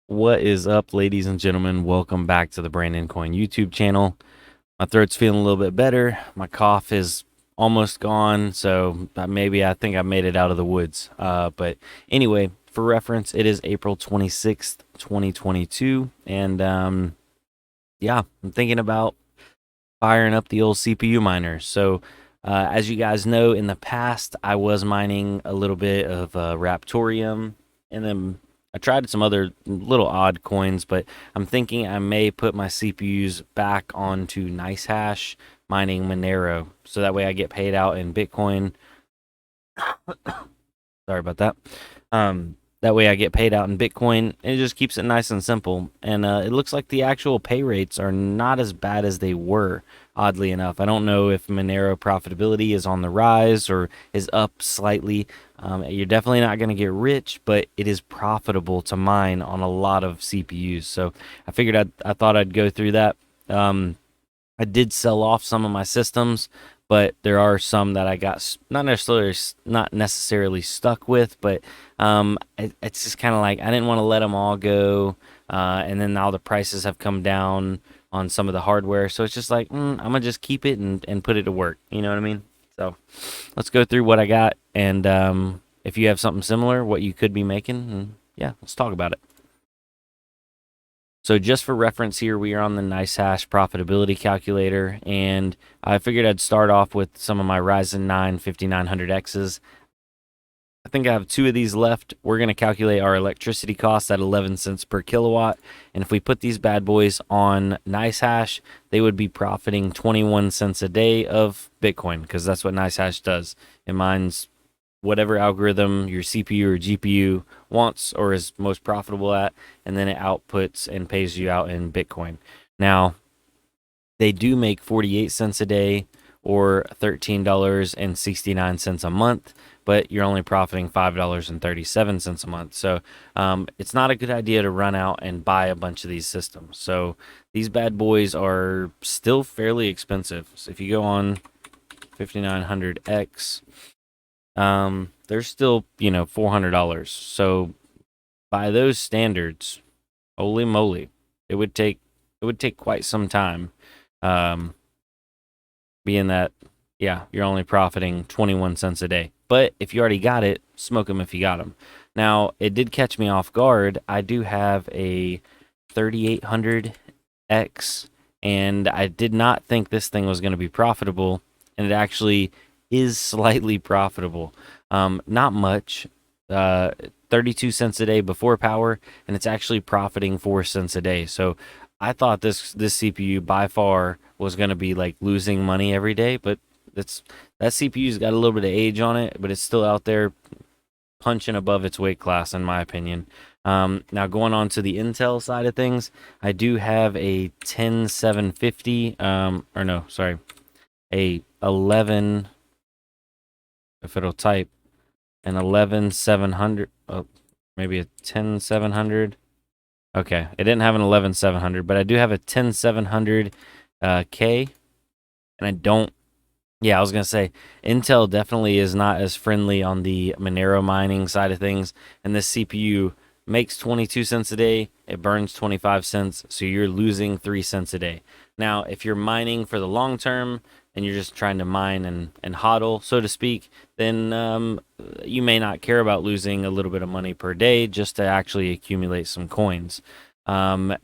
What is up, ladies and gentlemen? Welcome back to the Brandon Coin YouTube channel. My throat's feeling a little bit better. My cough is almost gone, so maybe I think I made it out of the woods. But anyway, for reference, it is April 26th, 2022, and yeah, I'm thinking about firing up the old CPU miner. So, as you guys know, in the past, I was mining a little bit of Raptorium, and then I tried some other little odd coins, but I'm thinking I may put my CPUs back onto NiceHash mining Monero, so that way I get paid out in Bitcoin. Sorry about that. That way I get paid out in Bitcoin. And it just keeps it nice and simple. And it looks like the actual pay rates are not as bad as they were, oddly enough. I don't know if Monero profitability is on the rise or is up slightly. You're definitely not going to get rich, but it is profitable to mine on a lot of CPUs. So I figured I thought I'd go through that. I did sell off some of my systems, but there are some that I got not necessarily stuck with, but it's just kind of like I didn't want to let them all go, and then now the prices have come down on some of the hardware, so it's just like I'm gonna just keep it and put it to work. You know what I mean? So let's go through what I got, and if you have something similar, what you could be making, and yeah, let's talk about it. So just for reference here, we are on the NiceHash profitability calculator, and I figured I'd start off with some of my Ryzen 9 5900Xs. I think I have two of these left. We're going to calculate our electricity costs at 11 cents per kilowatt, and if we put these bad boys on NiceHash, they would be profiting 21 cents a day of Bitcoin, because that's what NiceHash does. It mines whatever algorithm your CPU or GPU wants or is most profitable at, and then it outputs and pays you out in Bitcoin. Now, they do make 48 cents a day or $13.69 a month, but you're only profiting $5.37 a month. So it's not a good idea to run out and buy a bunch of these systems. So these bad boys are still fairly expensive. So if you go on 5900X, they're still, $400. So by those standards, holy moly, it would take quite some time. Um, being that, yeah, you're only profiting 21 cents a day. But if you already got it, smoke them if you got them. Now, it did catch me off guard. I do have a 3800X, and I did not think this thing was going to be profitable, and it actually is slightly profitable. Not much. 32 cents a day before power, and it's actually profiting 4 cents a day. So I thought this CPU by far was going to be like losing money every day, but that CPU's got a little bit of age on it, but it's still out there punching above its weight class, in my opinion. Now going on to the Intel side of things, I do have a 10750, or no, sorry, a 11. If it'll type an 11700, oh, maybe a 10700. Okay, it didn't have an 11700, but I do have a 10700 K, and I don't. Yeah, I was gonna say Intel definitely is not as friendly on the Monero mining side of things, and this CPU makes 22 cents a day. It burns 25 cents, so you're losing 3 cents a day. Now, if you're mining for the long term and you're just trying to mine and hodl, so to speak, then you may not care about losing a little bit of money per day just to actually accumulate some coins. Um,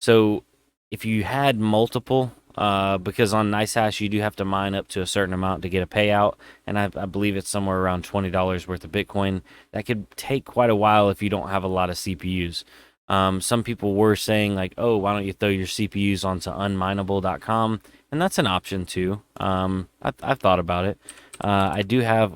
so if you had multiple, because on NiceHash you do have to mine up to a certain amount to get a payout, and I believe it's somewhere around $20 worth of Bitcoin. That could take quite a while if you don't have a lot of CPUs. Some people were saying like, oh, why don't you throw your CPUs onto unmineable.com, and that's an option too. I've thought about it. I do have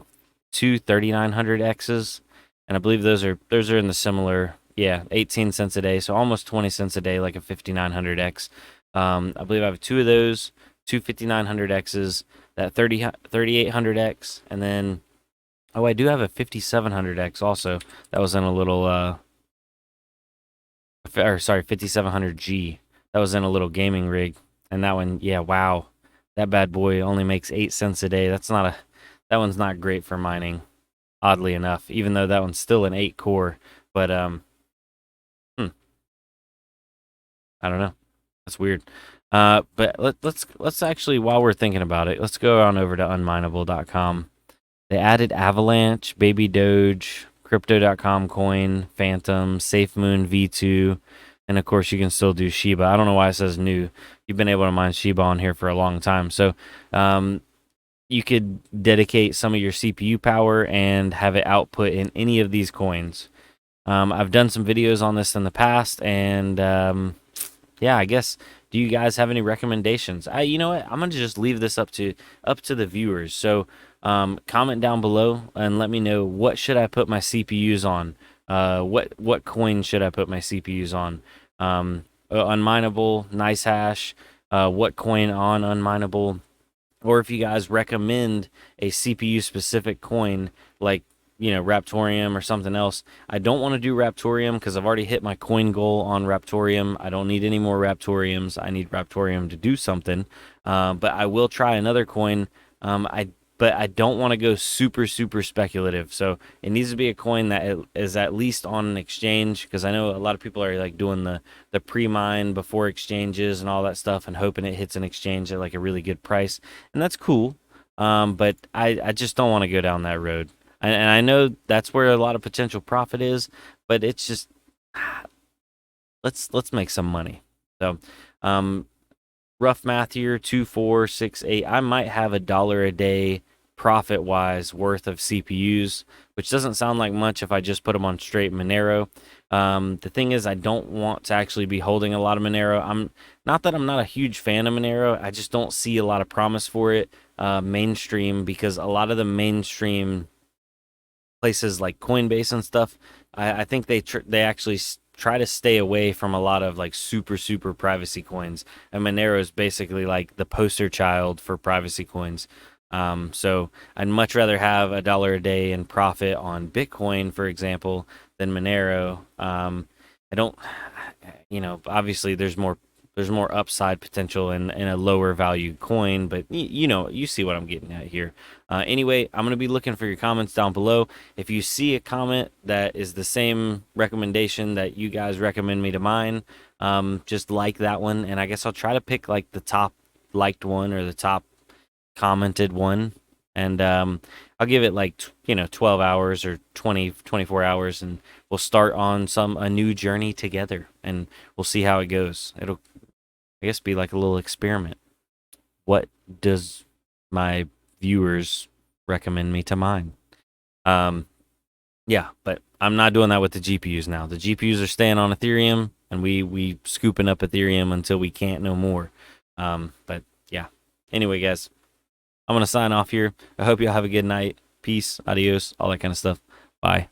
two 3900Xs, and I believe those are in the similar, yeah, 18 cents a day, so almost 20 cents a day, like a 5900X. I believe I have two of those, two 5900Xs, that 3800X, and then, oh, I do have a 5700X also. That was in a little, or sorry, 5700G. That was in a little gaming rig, and that one, yeah, wow, that bad boy only makes 8 cents a day. That one's not great for mining, oddly enough, even though that one's still an 8 core. But hmm. I don't know. That's weird. But let's actually, while we're thinking about it, let's go on over to unmineable.com. They added Avalanche, Baby Doge, Crypto.com coin, Phantom, SafeMoon V2, and of course you can still do Shiba. I don't know why it says new. You've been able to mine Shiba on here for a long time. So you could dedicate some of your CPU power and have it output in any of these coins. I've done some videos on this in the past, and yeah, I guess. Do you guys have any recommendations? You know what? I'm gonna just leave this up to the viewers. So, comment down below and let me know, what should I put my CPUs on. What coin should I put my CPUs on? Unmineable, nice hash. What coin on unmineable? Or if you guys recommend a CPU specific coin, like, Raptorium or something else. I don't want to do Raptorium because I've already hit my coin goal on Raptorium. I don't need any more Raptoriums. I need Raptorium to do something. But I will try another coin. But I don't want to go super super speculative. So it needs to be a coin that is at least on an exchange, because I know a lot of people are like doing the pre-mine before exchanges and all that stuff and hoping it hits an exchange at like a really good price, and that's cool. But I just don't want to go down that road. And I know that's where a lot of potential profit is, but it's just, let's make some money. So, um, rough math here, 2, 4, 6, 8. I might have $1 a day profit wise worth of CPUs, which doesn't sound like much if I just put them on straight Monero. The thing is, I don't want to actually be holding a lot of Monero. I'm not that I'm not a huge fan of Monero. I just don't see a lot of promise for it mainstream, because a lot of the mainstream places like Coinbase and stuff, I think they actually try to stay away from a lot of like super super privacy coins, and Monero is basically like the poster child for privacy coins. So I'd much rather have $1 a day in profit on Bitcoin, for example, than Monero. I don't, obviously there's more upside potential in a lower value coin, but you see what I'm getting at here. Anyway, I'm gonna be looking for your comments down below. If you see a comment that is the same recommendation that you guys recommend me to mine, just like that one, and I guess I'll try to pick like the top liked one or the top commented one, and I'll give it like 12 hours or 24 hours, and we'll start on a new journey together, and we'll see how it goes. It'll, I guess, be like a little experiment. What does my viewers recommend me to mine? Yeah, but I'm not doing that with the GPUs now. The GPUs are staying on Ethereum, and we scooping up Ethereum until we can't no more. But yeah. Anyway, guys, I'm gonna sign off here. I hope y'all have a good night. Peace, adios, all that kind of stuff. Bye.